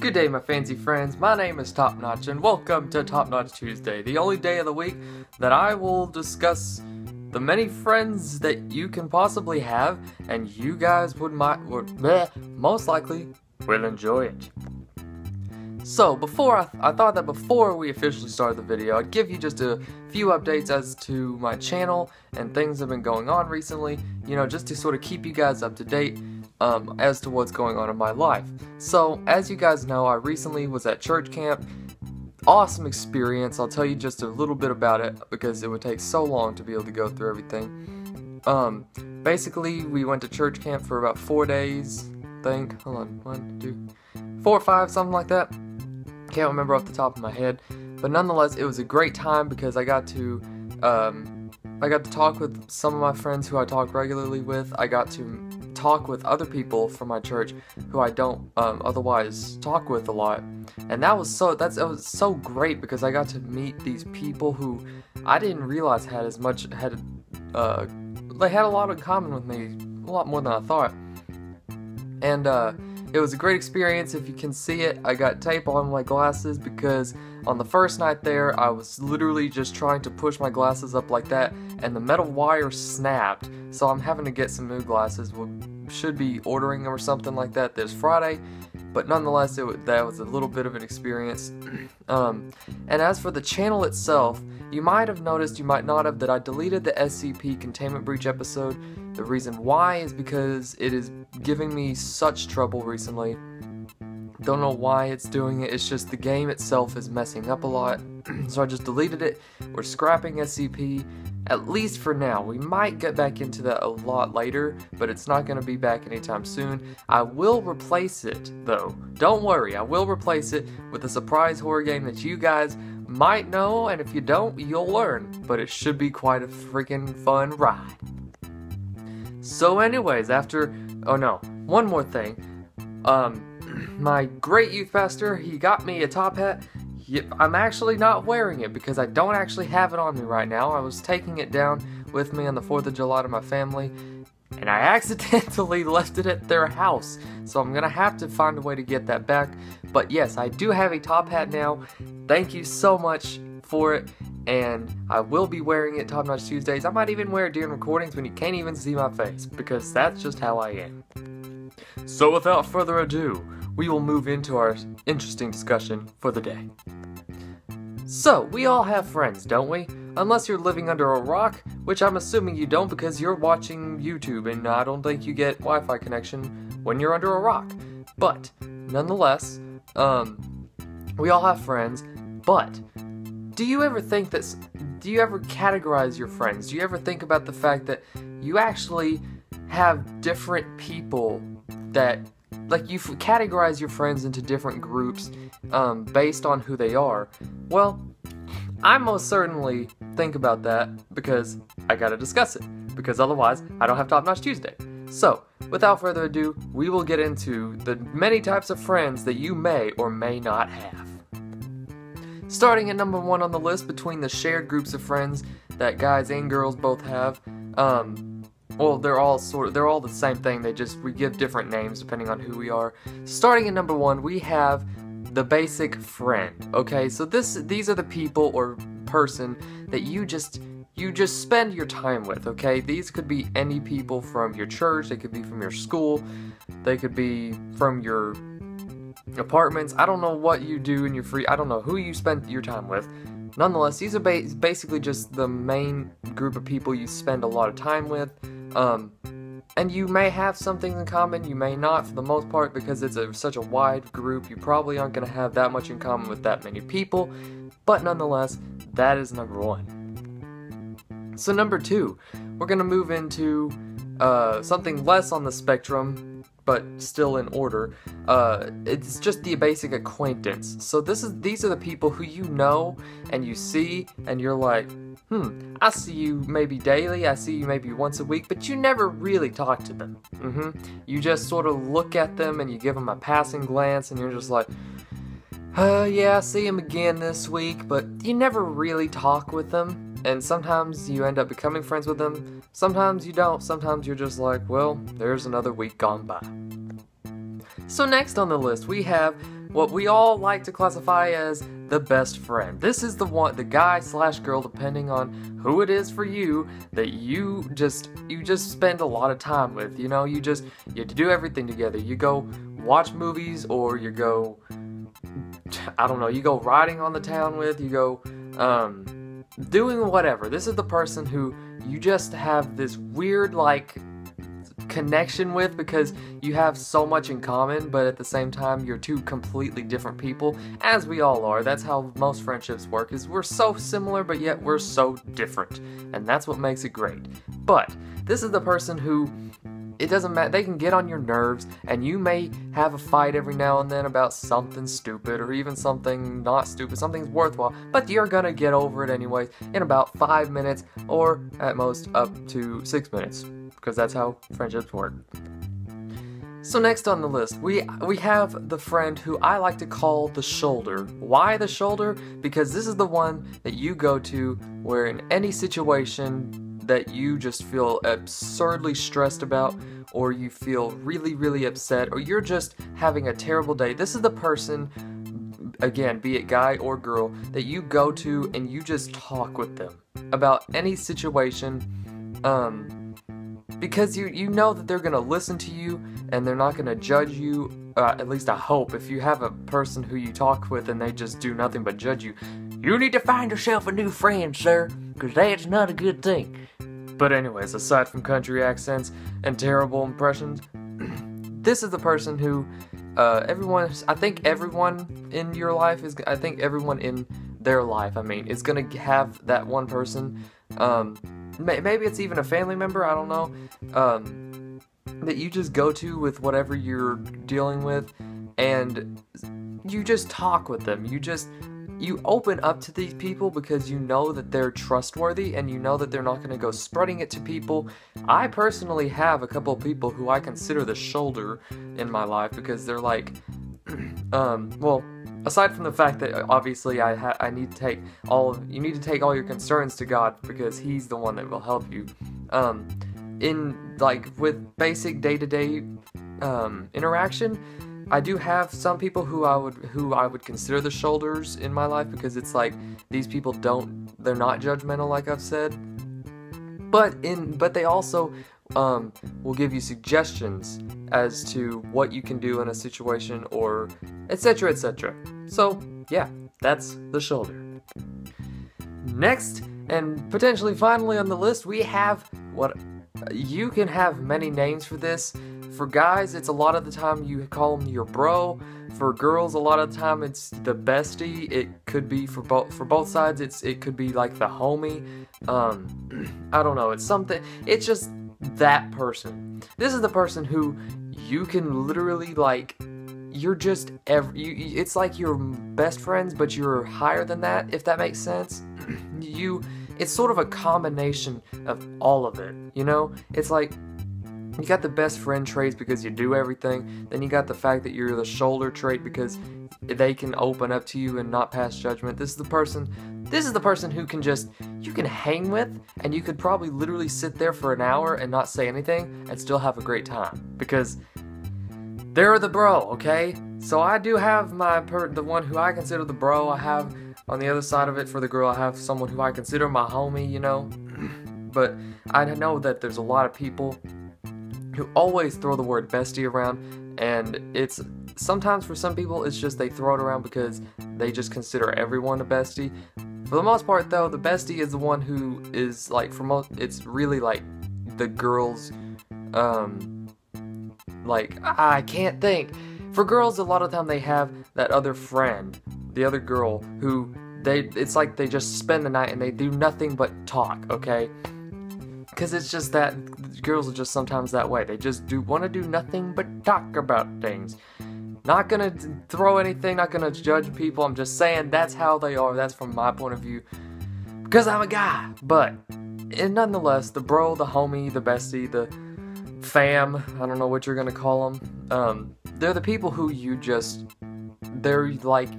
Good day, my fancy friends. My name is Top Notch, and welcome to Top Notch Tuesday, the only day of the week that I will discuss the many friends that you can possibly have, and you guys would most likely will enjoy it. So, I thought that before we officially started the video, I'd give you just a few updates as to my channel and things that have been going on recently, just to sort of keep you guys up to date as to what's going on in my life. So, as you guys know, I recently was at church camp. Awesome experience. I'll tell you just a little bit about it because it would take so long to be able to go through everything. Basically, we went to church camp for about 4 days, I think. Hold on, 1, 2, 4 or 5, something like that. Can't remember off the top of my head, but nonetheless, it was a great time because I got to talk with some of my friends who I talk regularly with. I got to talk with other people from my church who I don't otherwise talk with a lot, and that was so great because I got to meet these people who I didn't realize had they had a lot in common with me, a lot more than I thought, and it was a great experience. If you can see it, I got tape on my glasses because on the first night there, I was literally just trying to push my glasses up like that, and the metal wire snapped, so I'm having to get some new glasses. We should be ordering them or something like that this Friday, but nonetheless, that was a little bit of an experience. And as for the channel itself, you might have noticed, you might not have, that I deleted the SCP Containment Breach episode. The reason why is because it is giving me such trouble recently. Don't know why it's doing it, it's just the game itself is messing up a lot. So I just deleted it. We're scrapping SCP, at least for now. We might get back into that a lot later, but it's not going to be back anytime soon. I will replace it, though. Don't worry, I will replace it with a surprise horror game that you guys might know, and if you don't, you'll learn. But it should be quite a freaking fun ride. So anyways, one more thing. My great youth pastor, he got me a top hat. I'm actually not wearing it because I don't actually have it on me right now. I was taking it down with me on the 4th of July to my family, and I accidentally left it at their house. So I'm gonna have to find a way to get that back. But yes, I do have a top hat now. Thank you so much for it, and I will be wearing it Top Notch Tuesdays. I might even wear it during recordings when you can't even see my face, because that's just how I am. So without further ado, we will move into our interesting discussion for the day. So, we all have friends, don't we? Unless you're living under a rock, which I'm assuming you don't because you're watching YouTube and I don't think you get Wi-Fi connection when you're under a rock. But, nonetheless, we all have friends, but do you ever categorize your friends? Do you ever think about the fact that you actually have different people that, like, you categorize your friends into different groups based on who they are? Well, I most certainly think about that because I gotta discuss it, because otherwise I don't have Top Notch Tuesday. So, without further ado, we will get into the many types of friends that you may or may not have. Starting at number 1 on the list, between the shared groups of friends that guys and girls both have, well, they're all the same thing, we give different names depending on who we are. Starting at number 1, we have the basic friend, okay? So these are the people or person that you just spend your time with, okay? These could be any people from your church, they could be from your school, they could be from your apartments. I don't know what you do in your I don't know who you spend your time with. Nonetheless, these are basically just the main group of people you spend a lot of time with. And you may have something in common, you may not for the most part, because it's such a wide group. You probably aren't going to have that much in common with that many people, but nonetheless, that is number 1. So number 2, we're going to move into something less on the spectrum, but still in order. It's just the basic acquaintance. So these are the people who you know and you see and you're like, I see you maybe daily, I see you maybe once a week, but you never really talk to them. You just sort of look at them and you give them a passing glance and you're just like, yeah, I see him again this week, but you never really talk with them. And sometimes you end up becoming friends with them, sometimes you don't, sometimes you're just like, well, there's another week gone by. So next on the list we have what we all like to classify as the best friend. This is the one, the guy slash girl, depending on who it is for you, that you just spend a lot of time with. You know, you do everything together. You go watch movies, or you go, I don't know, you go riding on the town with, you go doing whatever. This is the person who you just have this weird like connection with, because you have so much in common, but at the same time you're two completely different people, as we all are. That's how most friendships work, is we're so similar but yet we're so different, and that's what makes it great. But this is the person who, it doesn't matter, they can get on your nerves, and you may have a fight every now and then about something stupid, or even something not stupid, something's worthwhile, but you're gonna get over it anyways in about 5 minutes, or at most up to 6 minutes, because that's how friendships work. So next on the list, we have the friend who I like to call the shoulder. Why the shoulder? Because this is the one that you go to where in any situation that you just feel absurdly stressed about, or you feel really, really upset, or you're just having a terrible day. This is the person, again, be it guy or girl, that you go to and you just talk with them about any situation, because you know that they're going to listen to you and they're not going to judge you, at least I hope. If you have a person who you talk with and they just do nothing but judge you, you need to find yourself a new friend, sir, because that's not a good thing. But anyways, aside from country accents and terrible impressions, this is the person who, I think everyone in your life is, I think everyone in their life, is gonna have that one person, maybe it's even a family member, I don't know, that you just go to with whatever you're dealing with, and you just talk with them. You open up to these people because you know that they're trustworthy, and you know that they're not going to go spreading it to people. I personally have a couple of people who I consider the shoulder in my life, because they're like, well, aside from the fact that obviously I need to take you need to take all your concerns to God, because He's the one that will help you. In like with basic day-to-day interaction, I do have some people who I would consider the shoulders in my life, because it's like these people they're not judgmental, like I've said, but they also will give you suggestions as to what you can do in a situation, or etc, etc. So yeah, that's the shoulder. Next, and potentially finally on the list, we have what you can have many names for this. For guys, it's a lot of the time you call them your bro. For girls, a lot of the time it's the bestie. It could be for both sides. It could be like the homie. I don't know. It's something. It's just that person. This is the person who you can literally like. You're just it's like you're best friends, but you're higher than that. If that makes sense. It's sort of a combination of all of it. You know, it's like. You got the best friend traits because you do everything. Then you got the fact that you're the shoulder trait because they can open up to you and not pass judgment. This is the person who you can hang with, and you could probably literally sit there for an hour and not say anything and still have a great time, because they're the bro, okay? So I do have the one who I consider the bro. I have on the other side of it for the girl, I have someone who I consider my homie, you know? But I know that there's a lot of people who always throw the word bestie around, and it's sometimes for some people it's just they throw it around because they just consider everyone a bestie. For the most part though, the bestie is the one who is like, it's really like the girls, like, I can't think. For girls, a lot of the time they have that other friend, the other girl, who it's like they just spend the night and they do nothing but talk, okay? Because it's just that girls are just sometimes that way. They just want to do nothing but talk about things. Not gonna throw anything, not gonna judge people. I'm just saying that's how they are. That's from my point of view, because I'm a guy. But nonetheless, the bro, the homie, the bestie, the fam, I don't know what you're gonna call them. They're the people who they're like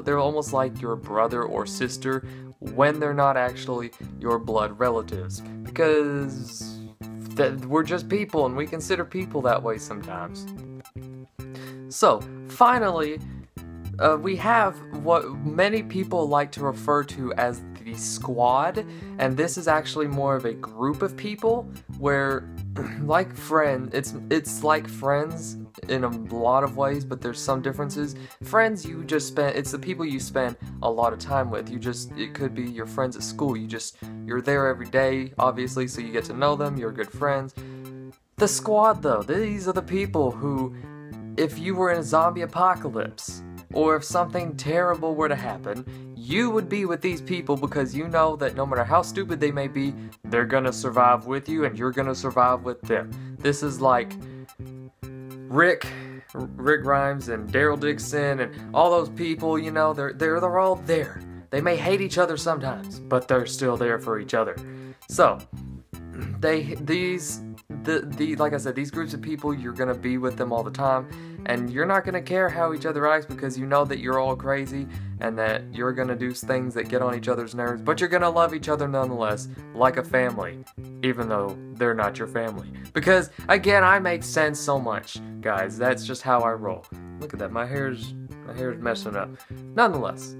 they're almost like your brother or sister when they're not actually your blood relatives, because we're just people and we consider people that way sometimes. So finally, we have what many people like to refer to as the squad, and this is actually more of a group of people where, like it's like friends in a lot of ways, but there's some differences. Friends, it's the people you spend a lot of time with. It could be your friends at school. You're there every day, obviously, so you get to know them, you're good friends. The squad, though, these are the people who, if you were in a zombie apocalypse, or if something terrible were to happen, you would be with these people because you know that no matter how stupid they may be, they're gonna survive with you and you're gonna survive with them. This is like Rick Grimes and Daryl Dixon and all those people, you know, they're all there. They may hate each other sometimes, but they're still there for each other. So, like I said, these groups of people, you're gonna be with them all the time, and you're not gonna care how each other acts because you know that you're all crazy and that you're gonna do things that get on each other's nerves, but you're gonna love each other nonetheless, like a family, even though they're not your family. Because, again, I make sense so much, guys. That's just how I roll. Look at that, my hair's messing up. Nonetheless.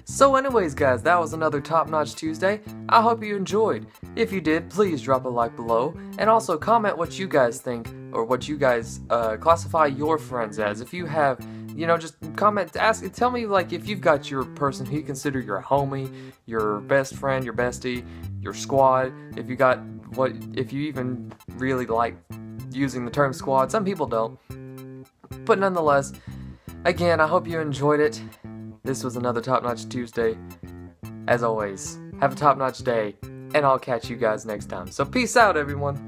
So anyways, guys, that was another Top Notch Tuesday. I hope you enjoyed. If you did, please drop a like below, and also comment what you guys think, or what you guys classify your friends as. If you have, just comment, tell me, like, if you've got your person who you consider your homie, your best friend, your bestie, your squad, if you even really like using the term squad. Some people don't. But nonetheless, again, I hope you enjoyed it. This was another Top Notch Tuesday. As always, have a top-notch day, and I'll catch you guys next time. So peace out, everyone.